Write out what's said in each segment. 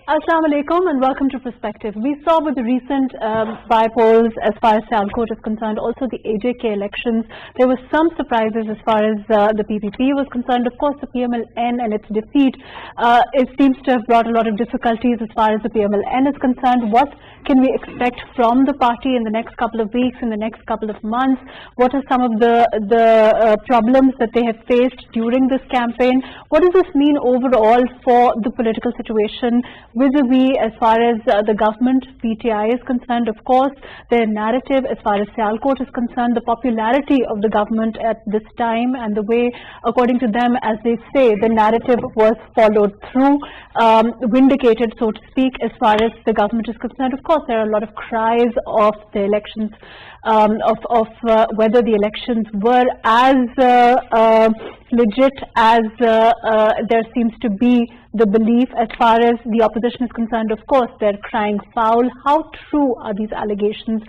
Assalamu alaikum and welcome to Perspective. We saw with the recent by-polls as far as Sialkot is concerned, also the AJK elections, there were some surprises as far as the PPP was concerned. Of course, the PMLN and its defeat, it seems to have brought a lot of difficulties as far as the PMLN is concerned. What can we expect from the party in the next couple of weeks, in the next couple of months? What are some of the problems that they have faced during this campaign? What does this mean overall for the political situation vis-a-vis as far as the government, PTI is concerned? Of course, their narrative as far as Sialkot is concerned, the popularity of the government at this time and the way, according to them, as they say, the narrative was followed through, vindicated, so to speak, as far as the government is concerned. Of course, there are a lot of cries of the elections, of whether the elections were as legit as there seems to be the belief as far as the opposition is concerned. Of course, they're crying foul. How true are these allegations?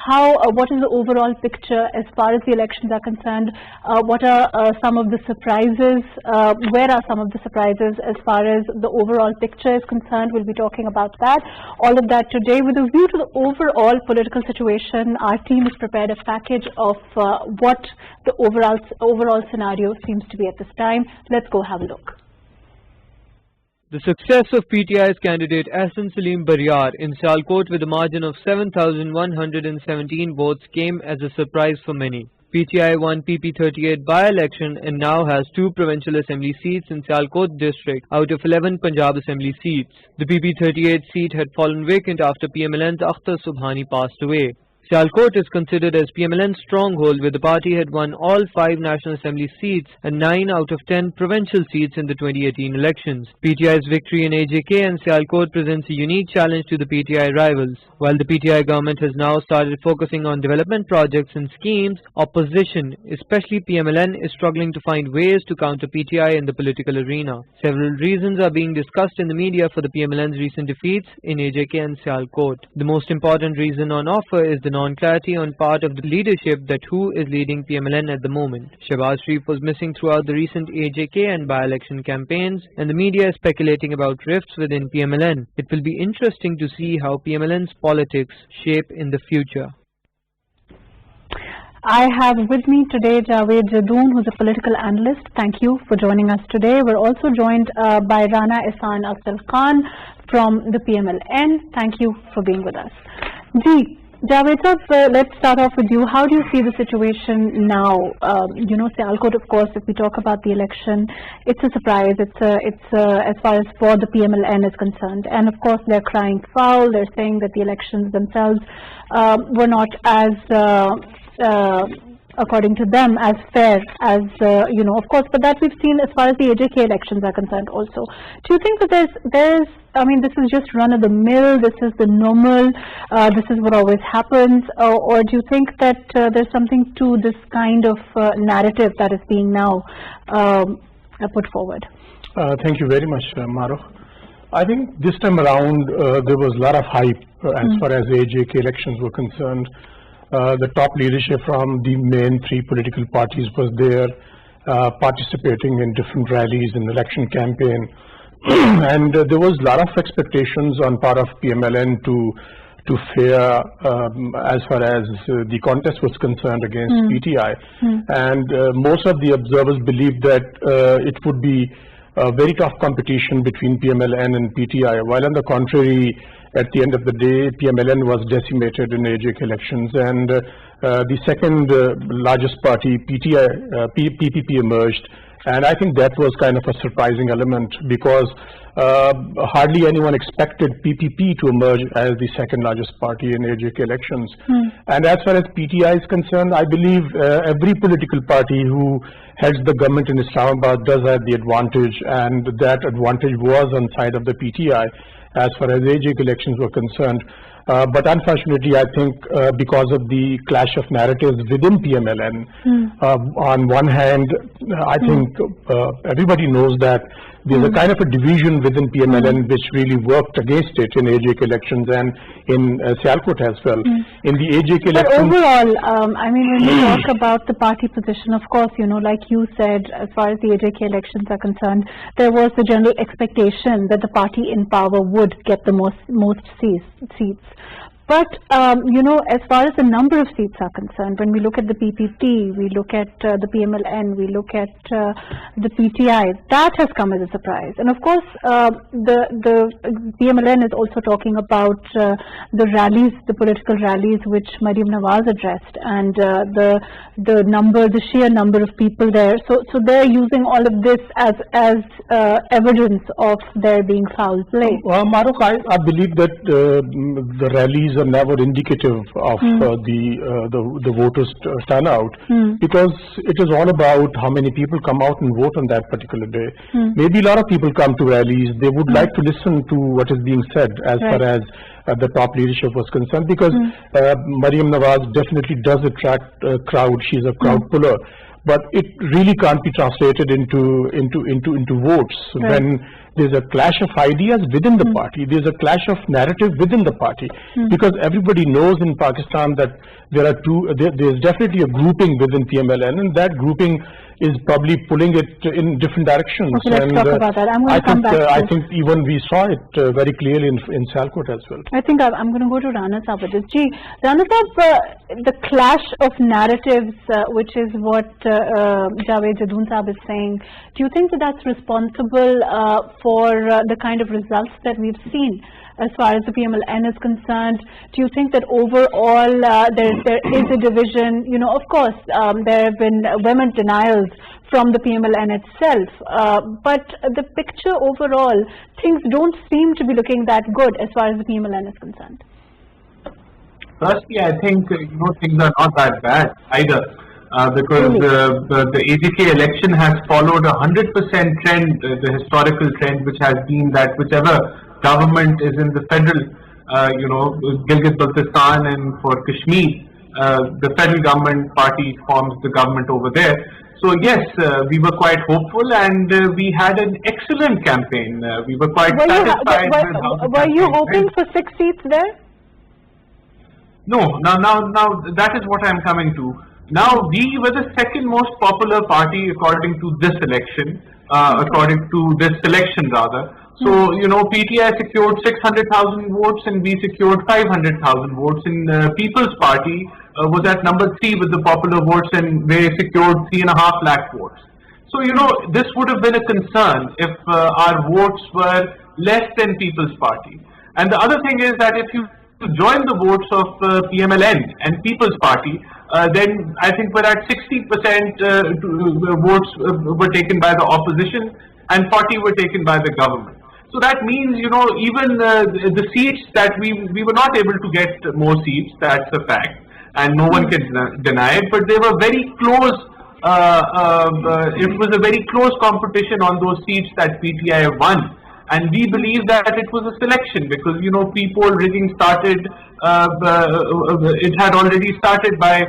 What is the overall picture as far as the elections are concerned? What are some of the surprises? Where are some of the surprises as far as the overall picture is concerned? We'll be talking about that. All of that today with a view to the overall political situation. Our team has prepared a package of what the overall scenario seems to be at this time. Let's go have a look. The success of PTI's candidate Ahsan Salim Baryar in Sialkot with a margin of 7,117 votes came as a surprise for many. PTI won PP38 by-election and now has 2 provincial assembly seats in Sialkot district out of 11 Punjab assembly seats. The PP38 seat had fallen vacant after PMLN's Akhtar Subhani passed away. Sialkot is considered as PMLN's stronghold, where the party had won all 5 National Assembly seats and 9 out of 10 provincial seats in the 2018 elections. PTI's victory in AJK and Sialkot presents a unique challenge to the PTI rivals. While the PTI government has now started focusing on development projects and schemes, opposition, especially PMLN, is struggling to find ways to counter PTI in the political arena. Several reasons are being discussed in the media for the PMLN's recent defeats in AJK and Sialkot. The most important reason on offer is the non-clarity on part of the leadership that who is leading PMLN at the moment. Shehbaz Sharif was missing throughout the recent AJK and by-election campaigns, and the media is speculating about rifts within PMLN. It will be interesting to see how PMLN's politics shape in the future. I have with me today Javed Jadoon, who's a political analyst. Thank you for joining us today. We're also joined by Rana Ihsan Afzal Khan from the PMLN. Thank you for being with us. Javed, let's start off with you. How do you see the situation now? Sialkot, of course, if we talk about the election, it's a surprise. It's as far as for the PMLN is concerned. And of course, they're crying foul. They're saying that the elections themselves were not as, according to them, as fair as, of course, but that we've seen as far as the AJK elections are concerned also. Do you think that there's this is just run-of-the-mill, this is the normal, this is what always happens, or do you think that there's something to this kind of narrative that is being now put forward? Thank you very much, Mahrukh. I think this time around there was a lot of hype as far as the AJK elections were concerned. The top leadership from the main 3 political parties was there, participating in different rallies in the election campaign. And there was a lot of expectations on part of PMLN to fare as far as the contest was concerned against PTI. And most of the observers believed that it would be a very tough competition between PMLN and PTI, while on the contrary, at the end of the day, PMLN was decimated in AJK elections, and the second largest party, PPP, emerged. And I think that was kind of a surprising element, because hardly anyone expected PPP to emerge as the second largest party in AJK elections. And as far as PTI is concerned, I believe every political party who heads the government in Islamabad does have the advantage, and that advantage was on side of the PTI as far as AJK elections were concerned. But unfortunately, I think because of the clash of narratives within PMLN, on one hand, I think everybody knows that there's a kind of a division within PMLN which really worked against it in AJK elections and in Sialkot as well. In the AJK elections, but overall, when we talk about the party position, of course, like you said, as far as the AJK elections are concerned, there was the general expectation that the party in power would get the most seats. But, as far as the number of seats are concerned, when we look at the PPP, we look at the PMLN, we look at the PTI, that has come as a surprise. And of course, the PMLN is also talking about the rallies, the political rallies which Maryam Nawaz addressed, and the sheer number of people there. So they're using all of this as evidence of there being foul play. Mahrukh, I believe that the rallies are never indicative of the voters' turnout, because it is all about how many people come out and vote on that particular day. Maybe a lot of people come to rallies, they would like to listen to what is being said as far as the top leadership was concerned, because Maryam Nawaz definitely does attract a crowd. She's a crowd puller, but it really can't be translated into votes when there's a clash of ideas within the party, there's a clash of narrative within the party, because everybody knows in Pakistan that there's definitely a grouping within PMLN, and that grouping is probably pulling it in different directions. Okay, let's talk about that. I'm going to come back to I think even we saw it very clearly in Sialkot as well. I think I'm going to go to Rana Saab with this. Rana Saab, the clash of narratives, which is what Javed Jadoon Saab is saying, do you think that that's responsible for the kind of results that we've seen as far as the PMLN is concerned? Do you think that overall there is a division? Of course, there have been vehement denials from the PMLN itself, but the picture overall, things don't seem to be looking that good as far as the PMLN is concerned. Firstly, I think things are not that bad either, because the AJK election has followed 100% trend, the historical trend, which has been that whichever government is in the federal, Gilgit-Baltistan and for Kashmir, the federal government party forms the government over there. So yes, we were quite hopeful, and we had an excellent campaign. We were quite satisfied with how the Were you campaign hoping went. for 6 seats there? No, now that is what I am coming to. Now we were the second most popular party according to this election, according to this selection rather. So, PTI secured 600,000 votes and we secured 500,000 votes. In People's Party was at number 3 with the popular votes, and they secured 3.5 lakh votes. So, this would have been a concern if our votes were less than People's Party. And the other thing is that if you join the votes of PMLN and People's Party, then I think we're at 60% votes were taken by the opposition and 40 were taken by the government. So that means, even the seats that we were not able to get more seats, that's a fact, and no one can deny it, but they were very close. It was a very close competition on those seats that PTI won. And we believe that it was a selection because, pre-poll rigging started, it had already started by,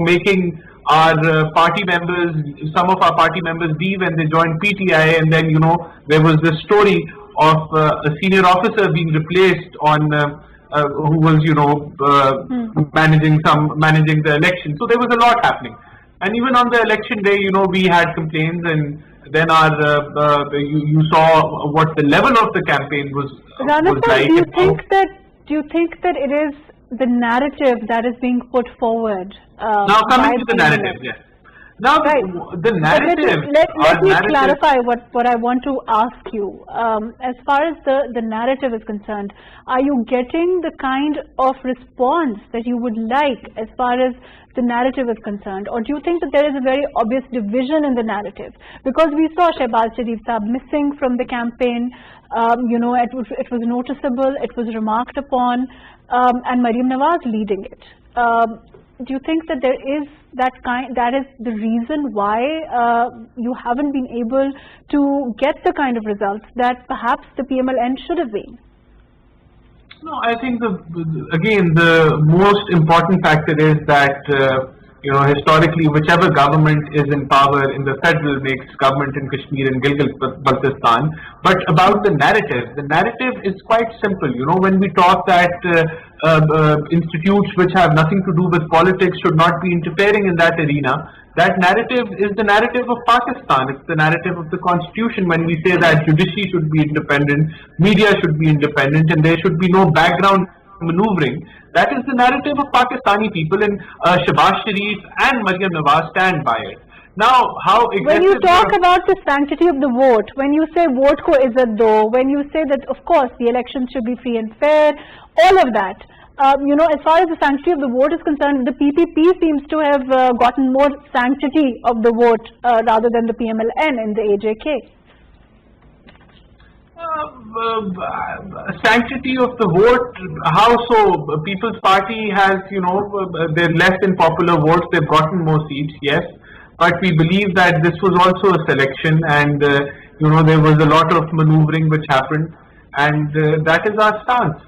making our party members, some of our party members leave and they joined PTI, and then, there was this story of a senior officer being replaced on, who was, managing the election. So there was a lot happening. And even on the election day, we had complaints, and then you saw what the level of the campaign was like. Do you think that it is the narrative that is being put forward? Now coming to the narrative, yes. Now the narrative. Let me clarify what I want to ask you. As far as the narrative is concerned, are you getting the kind of response that you would like as far as the narrative is concerned, or do you think that there is a very obvious division in the narrative? Because we saw Shehbaz Sharif Saab missing from the campaign. It was noticeable, it was remarked upon, and Maryam Nawaz leading it. Do you think that there is that is the reason why you haven't been able to get the kind of results that perhaps the PMLN should have been? No, I think again the most important factor is that historically whichever government is in power in the federal makes government in Kashmir and Gilgit-Baltistan. But about the narrative is quite simple. When we talk that institutes which have nothing to do with politics should not be interfering in that arena, That narrative is the narrative of Pakistan. It's the narrative of the constitution when we say that judiciary should be independent, media should be independent, and there should be no background maneuvering. That is the narrative of Pakistani people, and Shahbaz Sharif and Maryam Nawaz stand by it. Now, how when you talk about the sanctity of the vote, when you say vote ko izzat do, when you say that of course the elections should be free and fair, all of that, you know, as far as the sanctity of the vote is concerned, the PPP seems to have gotten more sanctity of the vote rather than the PMLN in the AJK. Sanctity of the vote, how so? People's Party has, you know, they're less in popular votes, they've gotten more seats, yes. But we believe that this was also a selection, and you know, there was a lot of maneuvering which happened, and that is our stance.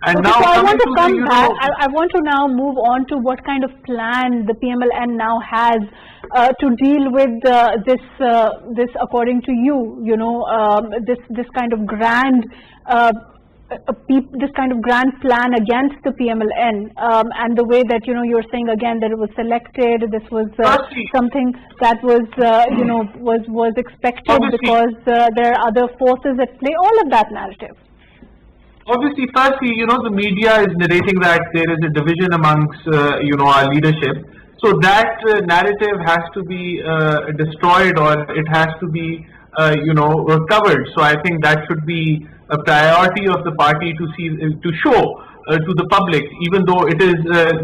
And okay, now so I want to come the, back. I want to now move on to what kind of plan the PMLN now has to deal with this, according to you, you know, this kind of grand. This kind of grand plan against the PMLN, and the way that, you know, you're saying again that it was selected, this was something that was, you know, was expected because there are other forces at play, all of that narrative. Obviously, firstly, you know, the media is narrating that there is a division amongst, you know, our leadership. So that narrative has to be destroyed, or it has to be, you know, covered. So I think that should be a priority of the party to see, to show to the public, even though it is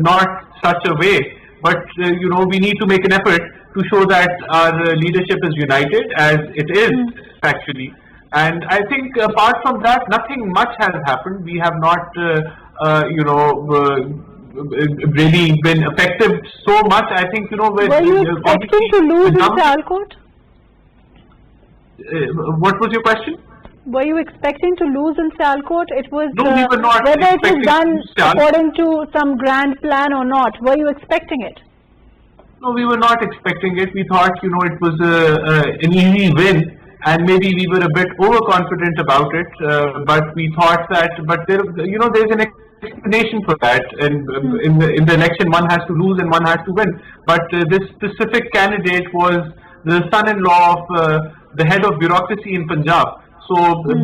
not such a way. But you know, we need to make an effort to show that our leadership is united, as it is factually. And I think apart from that, nothing much has happened. We have not, you know, really been effective so much. I think, you know, were you expecting to lose in Sialkot? What was your question? Were you expecting to lose in Sialkot? It was, no, we were not whether it was done according to some grand plan or not. Were you expecting it? No, we were not expecting it. We thought, you know, it was an easy win, and maybe we were a bit overconfident about it. But we thought that, but there, you know, there's an explanation for that. And in the election, one has to lose and one has to win. But this specific candidate was the son-in-law of the head of bureaucracy in Punjab. So,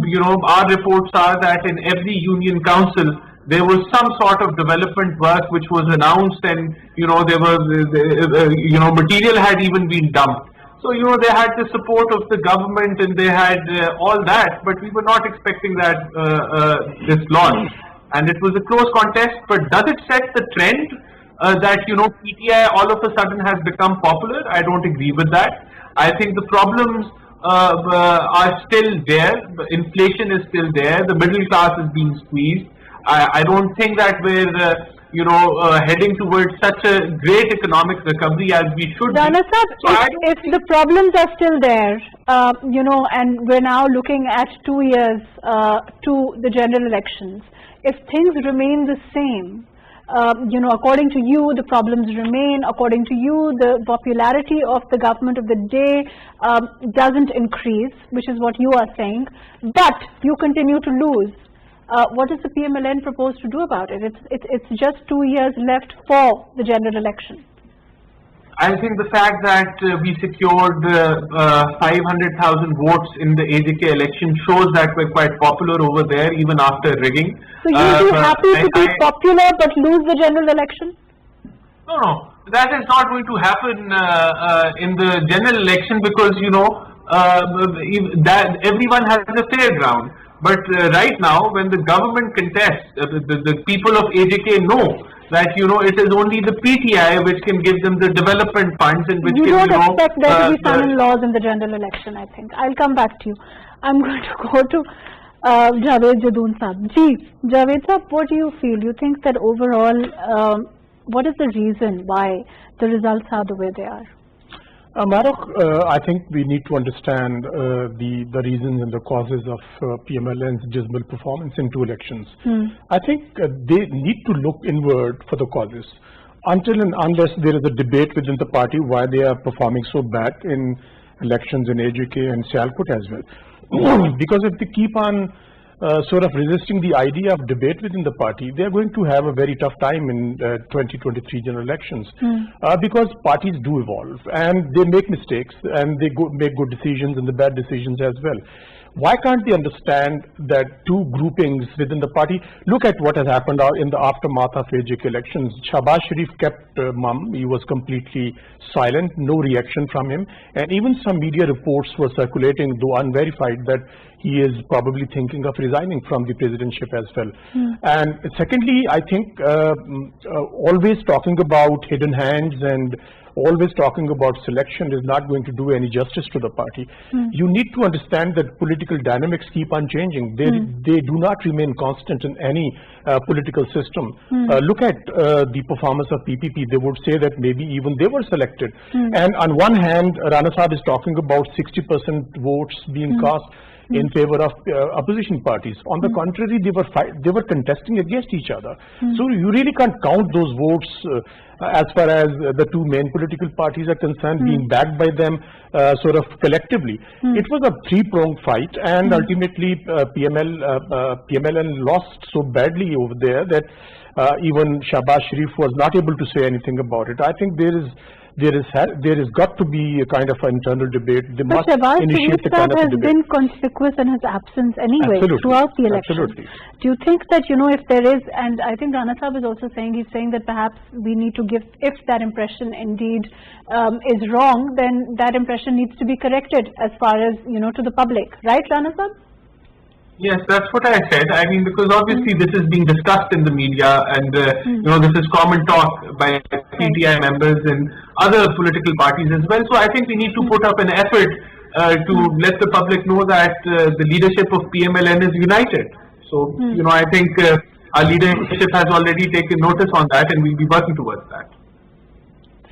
you know, our reports are that in every union council, there was some sort of development work which was announced, and, you know, there was, you know, material had even been dumped. So, you know, they had the support of the government, and they had all that, but we were not expecting that this launch. And it was a close contest, but does it set the trend that, you know, PTI all of a sudden has become popular? I don't agree with that. I think the problems are still there. Inflation is still there. The middle class is being squeezed. I don't think that we're, you know, heading towards such a great economic recovery as we should be. Rana Sahab, if the problems are still there, you know, and we're now looking at 2 years to the general elections, if things remain the same, you know, according to you, the problems remain. According to you, the popularity of the government of the day doesn't increase, which is what you are saying, but you continue to lose. What does the PMLN propose to do about it? It's just 2 years left for the general election. I think the fact that we secured 500,000 votes in the AJK election shows that we're quite popular over there, even after rigging. So you'll be happy to be popular but lose the general election? No, no. That is not going to happen in the general election, because, you know, that everyone has a fair ground. But right now, when the government contests, the people of AJK know that, you know, it is only the PTI which can give them the development funds, and which you can, don't expect there to be son-in-laws in the general election, I think. I'll come back to you. I'm going to go to Javed Jadoon Saab. Ji, Javed Saab, what do you feel? You think that overall, what is the reason why the results are the way they are? Mahrukh, I think we need to understand the reasons and the causes of PMLN's dismal performance in 2 elections. I think they need to look inward for the causes. Until and unless there is a debate within the party why they are performing so bad in elections in AJK and Sialkot as well. Because if they keep on sort of resisting the idea of debate within the party, they are going to have a very tough time in 2023 general elections, because parties do evolve and they make mistakes and they make good decisions and the bad decisions as well. Why can't they understand that two groupings within the party? Look at what has happened in the aftermath of AJK elections. Shahbaz Sharif kept mum. He was completely silent, no reaction from him. And even some media reports were circulating, though unverified, that he is probably thinking of resigning from the presidentship as well. And secondly, I think always talking about hidden hands and always talking about selection is not going to do any justice to the party. You need to understand that political dynamics keep on changing. They do not remain constant in any political system. Look at the performance of PPP. They would say that maybe even they were selected. And on one hand, Rana Sahab is talking about 60% votes being cast in favor of opposition parties. On the contrary, they were contesting against each other. So you really can't count those votes as far as the two main political parties are concerned, being backed by them sort of collectively. It was a three-pronged fight, and ultimately PMLN lost so badly over there that even Shahbaz Sharif was not able to say anything about it. I think there has got to be a kind of internal debate. They must initiate the kind of has been conspicuous in his absence anyway throughout the election. Do you think that, if there is, and I think Rana Sahab is also saying, he's saying that perhaps we need to give, if that impression indeed is wrong, then that impression needs to be corrected as far as, to the public. Right, Rana Sahab? Yes, that's what I said. I mean, because obviously this is being discussed in the media, and this is common talk by PTI members and other political parties as well. So I think we need to put up an effort to let the public know that the leadership of PMLN is united. So I think our leadership has already taken notice on that, and we'll be working towards that.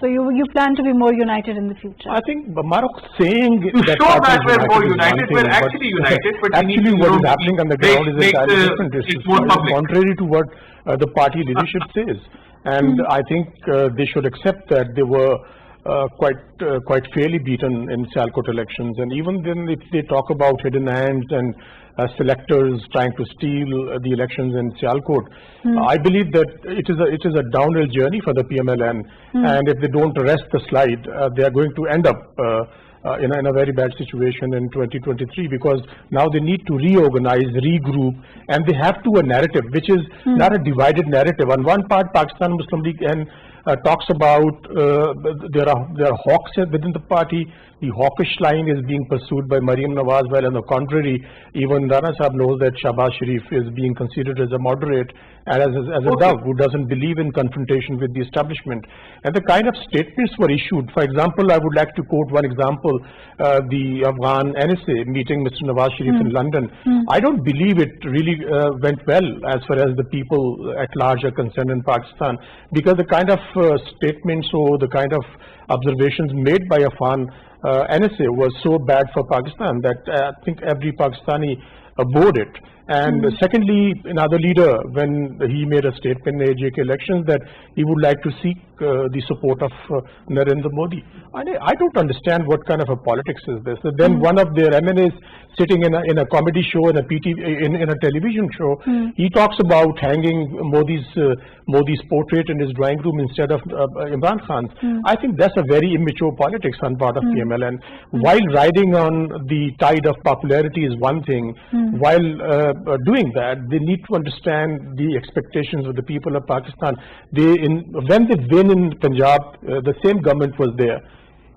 So you plan to be more united in the future? I think Mahrukh saying that we're more united, we're actually united, but actually what is happening on the ground is entirely different. It's contrary to what the party leadership says, and I think they should accept that they were quite fairly beaten in Sialkot elections. And even then, if they talk about hidden hands and selectors trying to steal the elections in Sialkot, I believe that it is a downhill journey for the PMLN, and if they don't arrest the slide, they are going to end up in a very bad situation in 2023, because now they need to reorganize, regroup, and they have a narrative which is not a divided narrative. On one part, Pakistan Muslim League and talks about there are hawks within the party. The hawkish line is being pursued by Mariam Nawaz, while on the contrary, even Rana Sahab knows that Shahbaz Sharif is being considered as a moderate and as a dove who doesn't believe in confrontation with the establishment. And the kind of statements were issued. For example, I would like to quote one example, the Afghan NSA meeting Mr. Nawaz Sharif in London. I don't believe it really went well as far as the people at large are concerned in Pakistan, because the kind of statements or the kind of observations made by Afghan NSA was so bad for Pakistan that I think every Pakistani abhorred it. And secondly, another leader, when he made a statement in AJK elections that he would like to seek the support of Narendra Modi. I don't understand what kind of a politics is this. Then one of their MNAs sitting in a comedy show, in a television show, he talks about hanging Modi's portrait in his drawing room instead of Imran Khan's. I think that's a very immature politics on part of PMLN. While riding on the tide of popularity is one thing, while doing that, they need to understand the expectations of the people of Pakistan. When they win in Punjab, the same government was there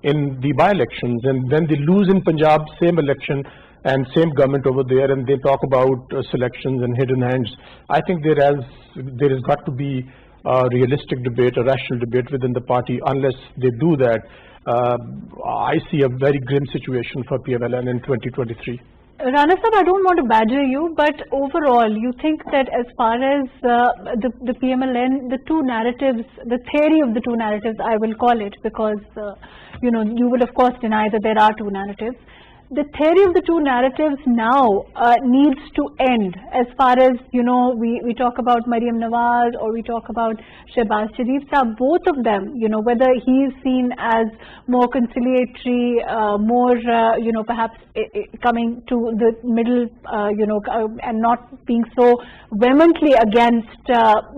in the by-elections, and when they lose in Punjab, same election and same government over there, and they talk about selections and hidden hands. I think there has got to be a realistic debate, a rational debate within the party. Unless they do that, I see a very grim situation for PMLN in 2023. Rana Sahab, I don't want to badger you, but overall, you think that as far as the PMLN, the two narratives, the theory of the two narratives, I will call it, because you will of course deny that there are two narratives. the theory of the two narratives now needs to end. As far as, you know, we talk about Maryam Nawaz or we talk about Shehbaz Sharif Saab, both of them, you know, whether he is seen as more conciliatory, more, you know, perhaps coming to the middle, you know, and not being so vehemently against,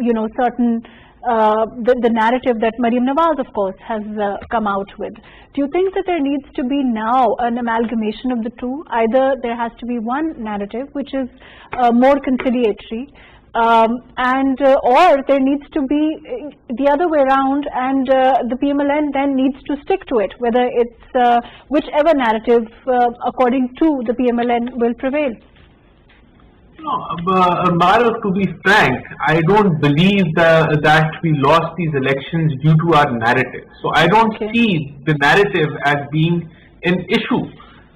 you know, certain the narrative that Maryam Nawaz, of course, has come out with. Do you think that there needs to be now an amalgamation of the two? Either there has to be one narrative which is more conciliatory, or there needs to be the other way around, and the PMLN then needs to stick to it, whether it's whichever narrative according to the PMLN will prevail. No, Mahrukh, to be frank, I don't believe that we lost these elections due to our narrative. So I don't see the narrative as being an issue.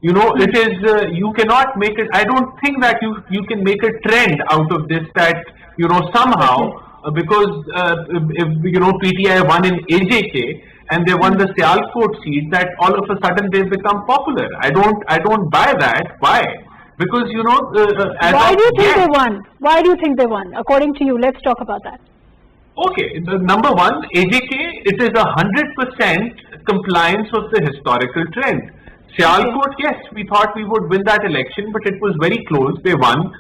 You know, it is, you cannot make it, I don't think that you can make a trend out of this, that, you know, somehow, because, if, you know, PTI won in AJK and they won the Sialkot seat, that all of a sudden they've become popular. I don't buy that. Why? Because, you know, why do you think they won? Why do you think they won? According to you, let's talk about that. Okay, number one, AJK, it is 100% compliance of the historical trend. Sialkot, yes, we thought we would win that election, but it was very close. They won,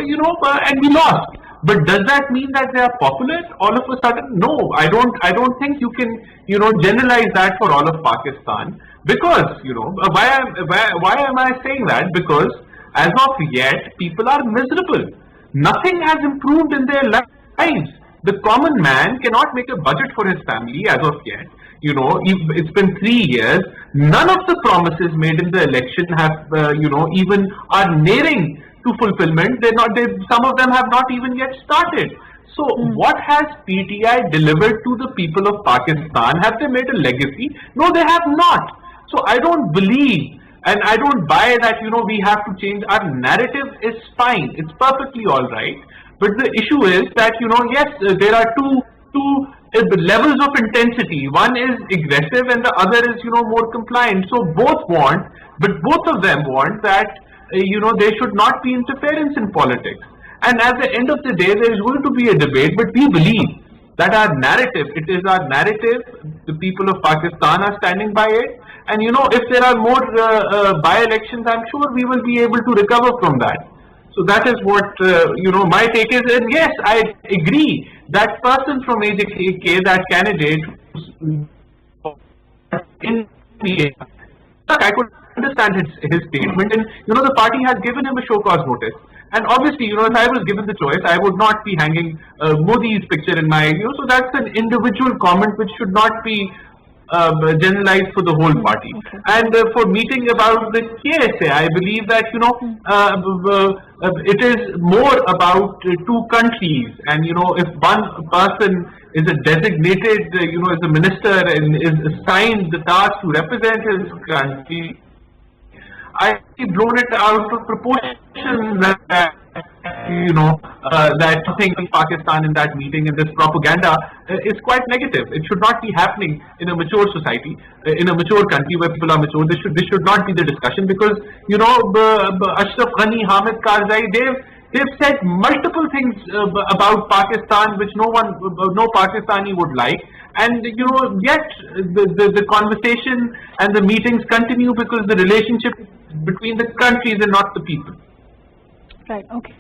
you know, and we lost. But does that mean that they are popular all of a sudden? No, I don't think you can, you know, generalize that for all of Pakistan. Because, you know, why am I saying that? Because as of yet, people are miserable. Nothing has improved in their lives. The common man cannot make a budget for his family as of yet. You know, it's been 3 years. None of the promises made in the election have, you know, even are nearing to fulfillment. Some of them have not even yet started. So what has PTI delivered to the people of Pakistan? Have they made a legacy? No, they have not. So I don't believe and I don't buy that, you know, we have to change. Our narrative is fine. It's perfectly all right. But the issue is that, you know, yes, there are two levels of intensity. One is aggressive and the other is, you know, more compliant. So both want, but both of them want that, you know, there should not be interference in politics. And at the end of the day, there is going to be a debate, but we believe that our narrative, it is our narrative, the people of Pakistan are standing by it. And, you know, if there are more by-elections, I'm sure we will be able to recover from that. So that is what, you know, my take is. And yes, I agree that person from AJK, that candidate, I could understand his statement. And, you know, the party has given him a show cause notice. And obviously, you know, if I was given the choice, I would not be hanging Modi's picture in my, you know, so that's an individual comment which should not be generalized for the whole party. And for meeting about the KSA, I believe that, you know, it is more about two countries. And, you know, if one person is a designated, you know, as a minister and is assigned the task to represent his country, I blown it out of proportion that, you know, that thing in Pakistan in that meeting and this propaganda is quite negative. It should not be happening in a mature society, in a mature country where people are mature. This should not be the discussion, because, you know, Ashraf Ghani, Hamid Karzai, they've said multiple things about Pakistan which no Pakistani would like. And, you know, yet the conversation and the meetings continue because the relationship between the countries and not the people. Right, okay.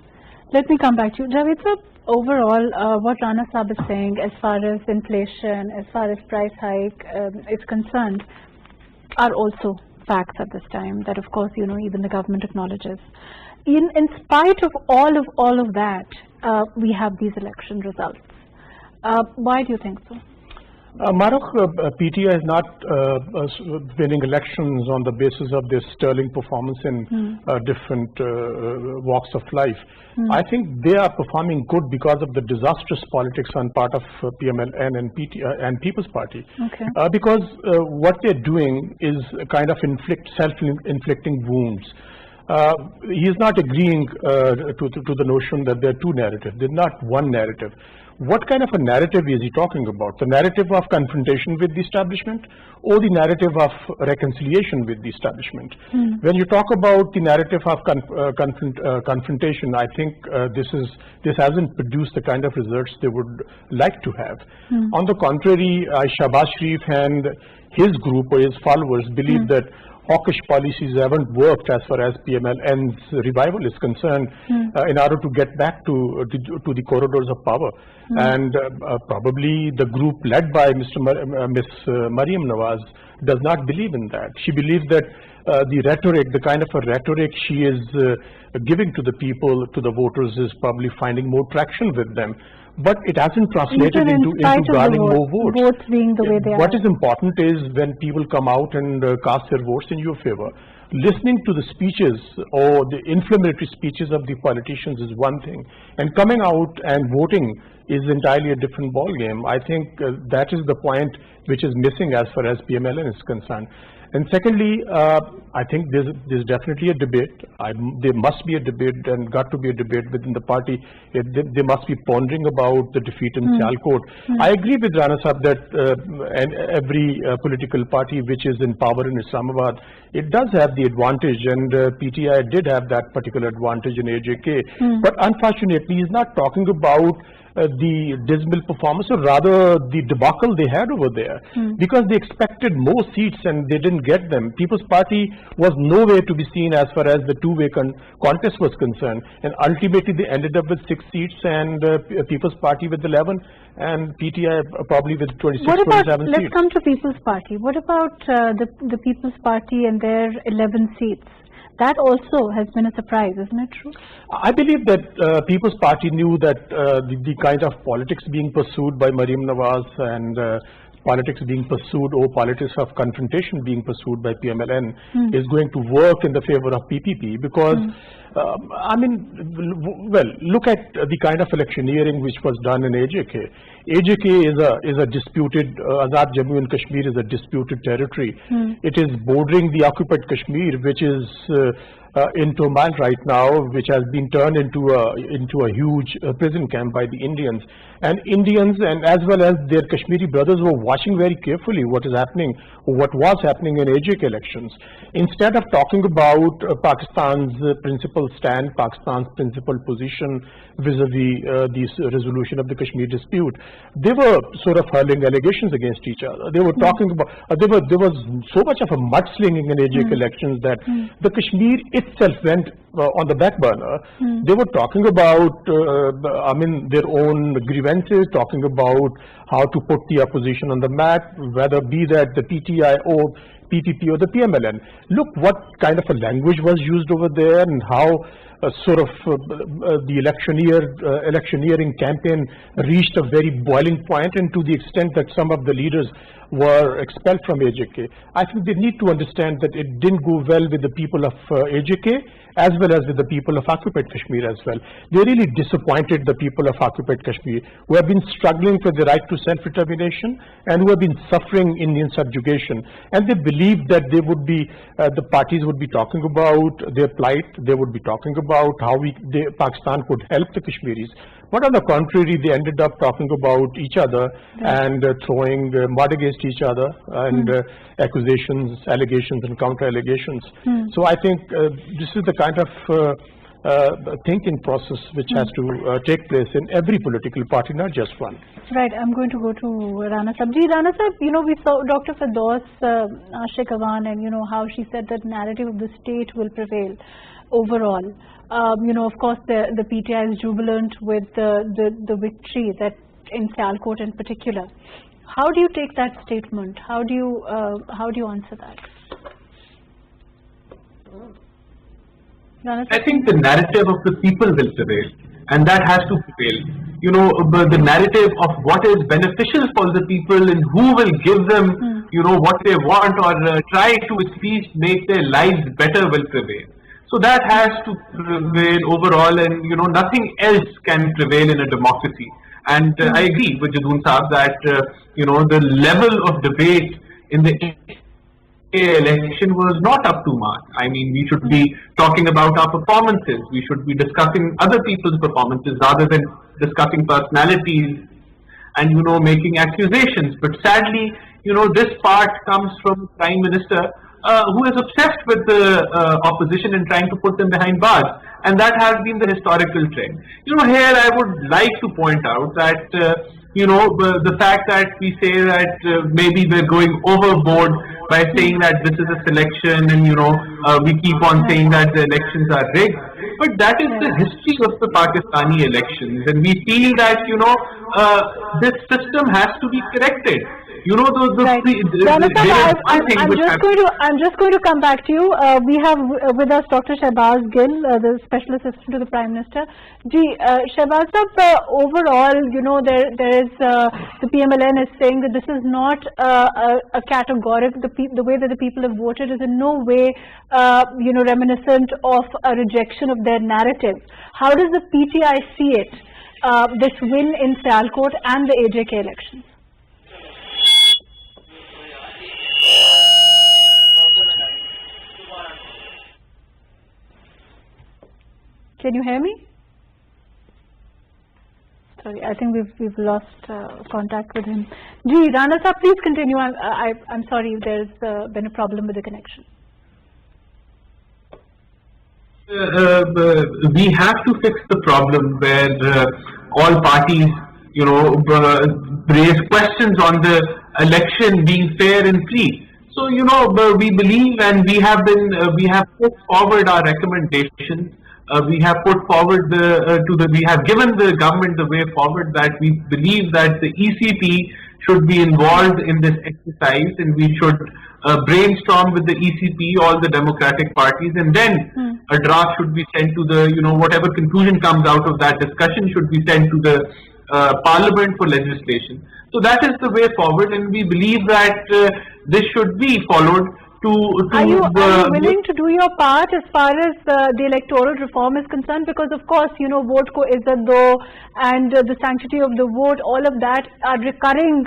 Let me come back to you. Javed sir, overall, what Rana Saab is saying as far as inflation, as far as price hike is concerned, are also facts at this time that, of course, you know, even the government acknowledges. In spite of all of that, we have these election results. Why do you think so? Mahrukh, PTI is not winning elections on the basis of their sterling performance in different walks of life. I think they are performing good because of the disastrous politics on part of PMLN and PTI and People's Party. Okay. Because what they're doing is kind of self-inflicting wounds. he is not agreeing to the notion that there are two narratives. There's not one narrative. What kind of a narrative is he talking about? The narrative of confrontation with the establishment, or the narrative of reconciliation with the establishment? When you talk about the narrative of confrontation, I think this hasn't produced the kind of results they would like to have. On the contrary, Shahbaz Sharif and his group or his followers believe that hawkish policies haven't worked as far as PMLN's revival is concerned in order to get back to the corridors of power. And probably the group led by Miss Maryam Nawaz does not believe in that. She believes that the rhetoric, the kind of a rhetoric she is giving to the people, to the voters, is probably finding more traction with them. But it hasn't translated into garnering more votes. Votes being the way they What is important is when people come out and cast their votes in your favor. Listening to the speeches or the inflammatory speeches of the politicians is one thing, and coming out and voting is entirely a different ball game. I think that is the point which is missing as far as PMLN is concerned. And secondly, I think there's definitely a debate. There must be a debate, and got to be a debate within the party. They must be pondering about the defeat in Sialkot. I agree with Rana Sahab that and every political party which is in power in Islamabad, it does have the advantage, and PTI did have that particular advantage in AJK. But unfortunately, he's not talking about the dismal performance, or rather the debacle they had over there, because they expected more seats and they didn't get them. People's Party was nowhere to be seen as far as the two-way contest was concerned, and ultimately they ended up with 6 seats, and People's Party with 11, and PTI probably with 26, 27 seats. Let's come to People's Party. What about the People's Party and their 11 seats? That also has been a surprise, isn't it true? I believe that People's Party knew that the kind of politics being pursued by Maryam Nawaz and politics being pursued, or politics of confrontation being pursued by PMLN is going to work in the favor of PPP, because I mean, well, look at the kind of electioneering which was done in AJK. AJK is a disputed, Azad Jammu and Kashmir is a disputed territory. It is bordering the occupied Kashmir, which is in turmoil right now, which has been turned into a huge prison camp by the Indians. And Indians, and as well as their Kashmiri brothers, were watching very carefully what is happening, or what was happening in AJK elections. Instead of talking about Pakistan's principal stand, Pakistan's principal position vis-a-vis this resolution of the Kashmir dispute, they were sort of hurling allegations against each other. They were talking about, there was so much of a mudslinging in AJK elections that the Kashmir itself went on the back burner. They were talking about, I mean, their own grievances, talking about how to put the opposition on the map, whether be that the PTI or PPP or the PMLN. Look what kind of a language was used over there, and how the electioneering campaign reached a very boiling point, and to the extent that some of the leaders were expelled from AJK. I think they need to understand that it didn't go well with the people of AJK, as well as with the people of occupied Kashmir as well. They really disappointed the people of occupied Kashmir, who have been struggling for the right to self-determination, and who have been suffering Indian subjugation. And they believed that they would be, the parties would be talking about their plight, they would be talking about how Pakistan could help the Kashmiris. But on the contrary, they ended up talking about each other and throwing mud against each other, and accusations, allegations, and counter-allegations. So I think this is the kind of thinking process which has to take place in every political party, not just one. Right, I'm going to go to Rana Sahab. Rana Sahab, we saw Dr. Firdaus Ashik Awan, and how she said that narrative of the state will prevail overall. Of course, the PTI is jubilant with the victory that in Sialkot in particular. How do you take that statement? How do you answer that? I think the narrative of the people will prevail, and that has to prevail. The narrative of what is beneficial for the people and who will give them, what they want, or try to at least make their lives better will prevail. So that has to prevail overall, and nothing else can prevail in a democracy. And I agree with Jadoon Saab that the level of debate in the election was not up to mark. I mean, we should be talking about our performances. We should be discussing other people's performances rather than discussing personalities and, making accusations. But sadly, this part comes from Prime Minister who is obsessed with the opposition and trying to put them behind bars. And that has been the historical trend. Here I would like to point out that, the fact that we say that maybe we're going overboard by saying that this is a selection and, we keep on saying that the elections are rigged. But that is the history of the Pakistani elections, and we feel that this system has to be corrected. Right. I'm just going to come back to you. We have with us Dr. Shehbaz Gill, the Special Assistant to the Prime Minister. Shehbaz Sahab, overall, there is the PMLN is saying that this is not a categoric. The way that the people have voted is in no way, reminiscent of a rejection of their narrative. How does the PTI see it? This win in Sialkot and the AJK elections. Can you hear me? Sorry, I think we've lost contact with him. Rana Sahab, please continue. I'm sorry, there's been a problem with the connection. We have to fix the problem where all parties, raise questions on the election being fair and free. So, we believe, and we have put forward our recommendations. We have put forward we have given the government the way forward, that we believe that the ECP should be involved in this exercise, and we should brainstorm with the ECP, all the democratic parties, and then a draft should be sent to the, whatever conclusion comes out of that discussion should be sent to the Parliament for legislation. So that is the way forward, and we believe that this should be followed. Are you willing to do your part as far as the electoral reform is concerned? Because of course, vote ko izzat do and the sanctity of the vote, all of that are recurring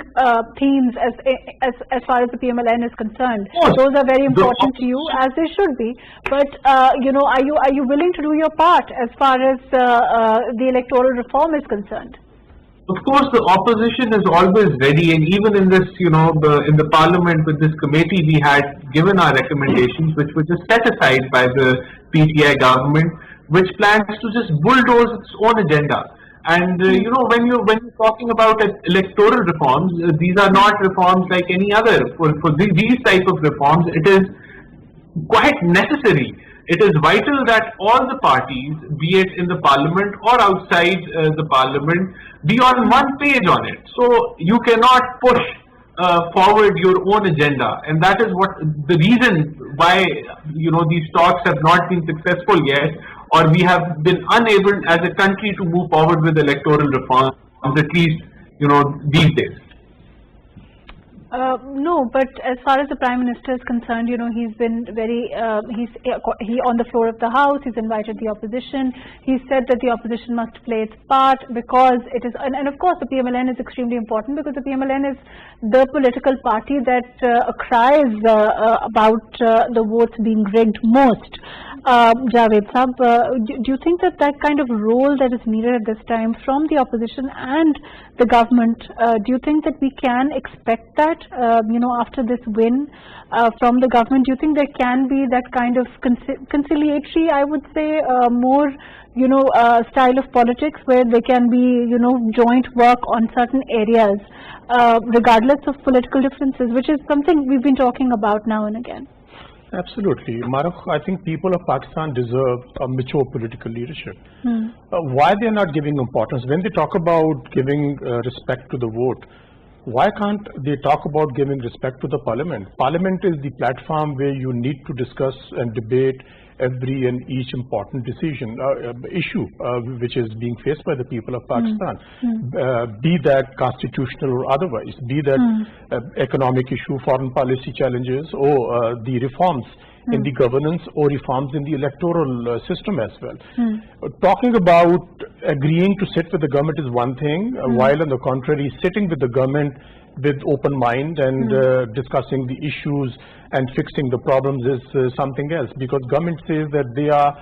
themes as far as the PMLN is concerned. Those are very important to you, as they should be. But are you willing to do your part as far as the electoral reform is concerned? Of course, the opposition is always ready, and even in this, in the Parliament with this committee, we had given our recommendations, which were just set aside by the PTI government, which plans to just bulldoze its own agenda. And when you're talking about electoral reforms, these are not reforms like any other. For these type of reforms, it is quite necessary. It is vital that all the parties, be it in the Parliament or outside the Parliament, be on one page on it. So you cannot push forward your own agenda, and that is what the reason why these talks have not been successful yet, or we have been unable as a country to move forward with electoral reforms, at least these days. No, but as far as the Prime Minister is concerned, he's been very, he on the floor of the House, he's invited the opposition, he said that the opposition must play its part because it is, and of course the PMLN is extremely important because the PMLN is the political party that cries about the votes being rigged most. Javed Sahab, do you think that kind of role that is needed at this time from the opposition and the government, do you think that we can expect that, after this win from the government? Do you think there can be that kind of conciliatory, I would say, more, style of politics where there can be, joint work on certain areas, regardless of political differences, which is something we've been talking about now and again? Absolutely. Mahrukh, I think people of Pakistan deserve a mature political leadership. Why they are not giving importance? When they talk about giving respect to the vote, why can't they talk about giving respect to the Parliament? Parliament is the platform where you need to discuss and debate every and each important issue which is being faced by the people of Pakistan, be that constitutional or otherwise, be that economic issue, foreign policy challenges, or the reforms in the governance or reforms in the electoral system as well. Talking about agreeing to sit with the government is one thing, while on the contrary, sitting with the government with open mind and discussing the issues and fixing the problems is something else, because government says that they are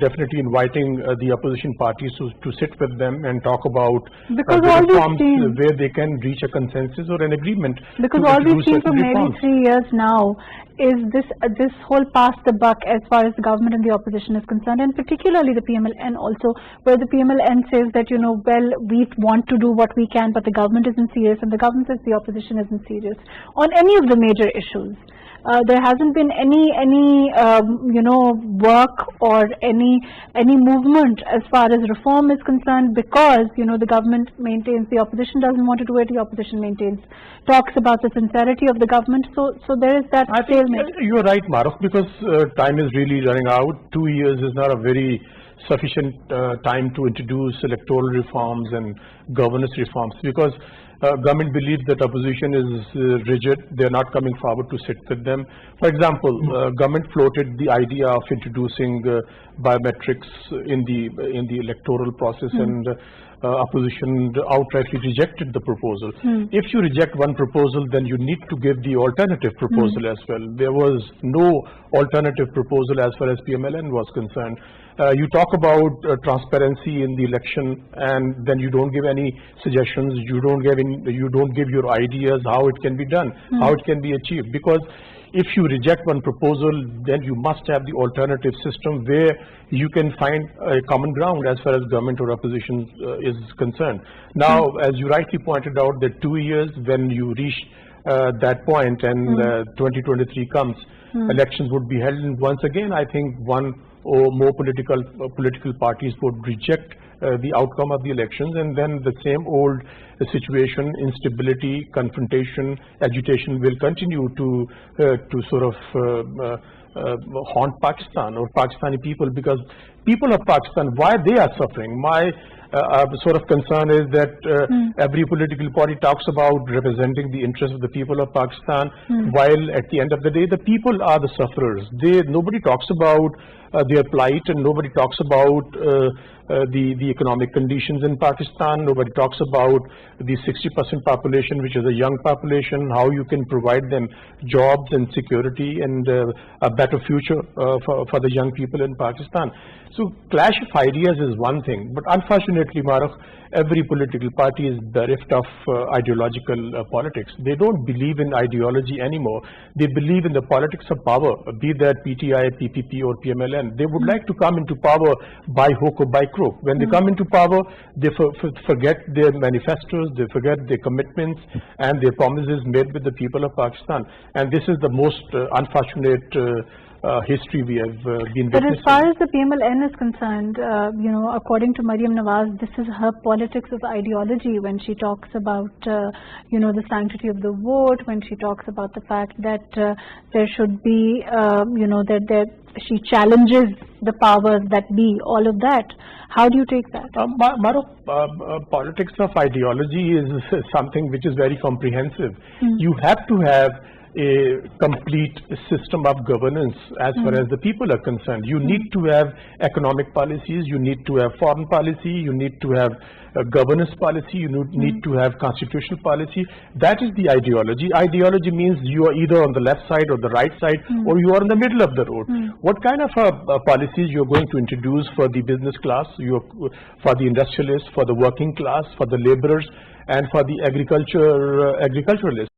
definitely inviting the opposition parties to sit with them and talk about the reforms where they can reach a consensus or an agreement. Because all we've seen for maybe 3 years now is this whole pass the buck as far as the government and the opposition is concerned, and particularly the PMLN also, where the PMLN says that, you know, well, we want to do what we can, but the government isn't serious, and the government says the opposition isn't serious on any of the major issues. There hasn't been any you know, work or any movement as far as reform is concerned, because, you know, the government maintains, the opposition doesn't want to do it, the opposition maintains, talks about the sincerity of the government. So there is that stalemate. You are right, Mahrukh, because time is really running out. 2 years is not a very sufficient time to introduce electoral reforms and governance reforms, because government believes that opposition is rigid. They are not coming forward to sit with them. For example, government floated the idea of introducing biometrics in the electoral process, and opposition outrightly rejected the proposal. If you reject one proposal, then you need to give the alternative proposal as well. There was no alternative proposal as far as PMLN was concerned. You talk about transparency in the election, and then you don't give any suggestions. You don't give your ideas how it can be done, how it can be achieved. Because if you reject one proposal, then you must have the alternative system where you can find a common ground as far as government or opposition is concerned. Now, as you rightly pointed out, that 2 years, when you reach that point and 2023 comes, elections would be held, and once again, I think one or more political parties would reject the outcome of the elections, and then the same old situation, instability, confrontation, agitation will continue to sort of haunt Pakistan or Pakistani people, because people of Pakistan, why they are suffering. My sort of concern is that every political party talks about representing the interests of the people of Pakistan, while at the end of the day, the people are the sufferers. Nobody talks about their plight, and nobody talks about the economic conditions in Pakistan. Nobody talks about the 60% population, which is a young population, how you can provide them jobs and security and a better future for the young people in Pakistan. So clash of ideas is one thing, but unfortunately, Mahrukh, every political party is bereft of ideological politics. They don't believe in ideology anymore. They believe in the politics of power, be that PTI, PPP or PMLN. They would like to come into power by hook or by crook. When they come into power, they forget their manifestos, they forget their commitments and their promises made with the people of Pakistan. And this is the most unfortunate history we have been witnessing. But as far as the PMLN is concerned, you know, according to Maryam Nawaz, this is her politics of ideology when she talks about, you know, the sanctity of the vote, when she talks about the fact that there should be, you know, that she challenges the powers that be, all of that. How do you take that? Mahrukh, politics of ideology is something which is very comprehensive. You have to have a complete system of governance as far as the people are concerned. You need to have economic policies, you need to have foreign policy, you need to have governance policy, you need to have constitutional policy. That is the ideology. Ideology means you are either on the left side or the right side, or you are in the middle of the road. What kind of policies you are going to introduce for the business class, for the industrialists, for the working class, for the laborers, and for the agriculturalists?